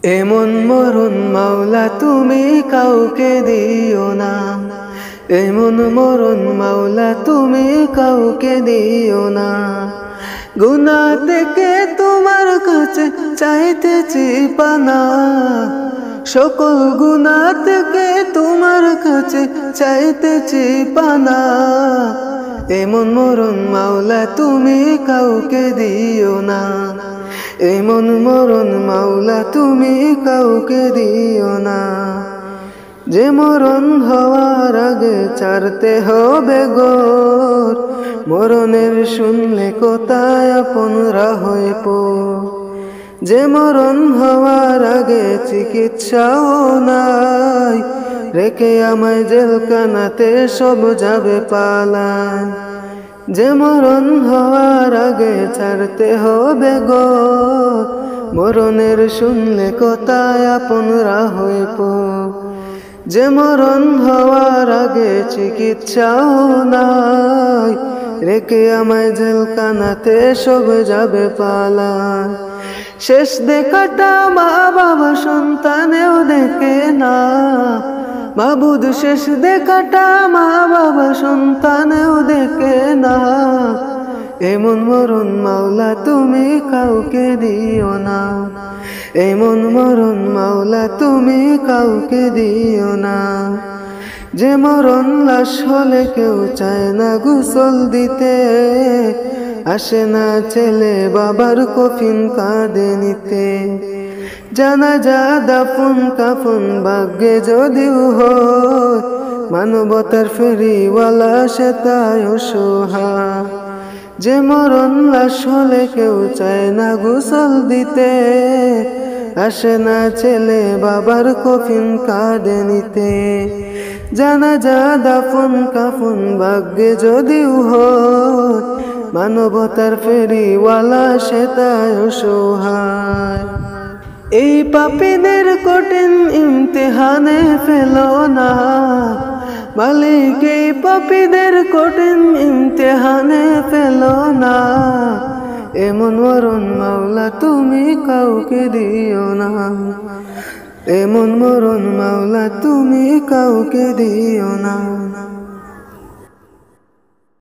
এমন মরণ মাওলা তুমি কাউকে দিও না, এমন মরণ মাওলা তুমি কাউকে দিও না। গুনাহ থেকে তোমার কাছে চাইতেছি পানা, সকল গুনাহ থেকে তোমার কাছে চাইতেছি পানা। এমন মরণ মাওলা তুমি কাউকে দিও না, এমন মরণ মাওলা তুমি কাউকে দিও না। যে মরণ হওয়ার আগে ছাড়তে হবে ঘর, মরণের শুনলে কোথায় আপনরা হয়ে পড়। যে মরণ হওয়ার আগে চিকিৎসাও নাই, রেখে আমায় জেলখানাতে সব যাবে পালায়। যে মরণ হওয়ার আগে ছাড়তে হবে ঘর, মরণের শুনলে কোথায় আপনরা হয়ে পড়। যে মরণ হওয়ার আগে চিকিৎসাও নাই, রেখে আমায় জেলখানাতে সব যাবে পালায়। শেষ দেখাটা মা বাবা সন্তানেও দেখে না, মাবুদ শেষ দেখাটা মা বাবা সন্তানেও দেখে না। এমন মরণ মাওলা তুমি কাউকে দিও না, এমন মরণ মাওলা তুমি কাউকে দিও না। যে মরণ লাশ হলে কেউ চায় না গোসল দিতে, আসে না ছেলে বাবার কফিন কাঁধে নিতে। জানাজা দাফন কাফন ভাগ্যে যদিও হয়, মানবতার ফেরিওয়ালা সে তাই অসহায়। যে মরণ লাশ হলে কেউ চায় না গোসল দিতে, আসে না ছেলে বাবার কফিন কাঁধে নিতে। জানাজা দাফন কাফন ভাগ্যে যদিও হয়, মানবতার ফেরিওয়ালা সে তাই অসহায়। এই পাপীদের কঠিন ইমতিহানে ফেলো না মালিক, এই পাপীদের কঠিন ইমতিহানে ফেলো না। এমন মরণ মাওলা তুমি কাউকে দিও না, এমন মরণ মাওলা তুমি কাউকে দিও না।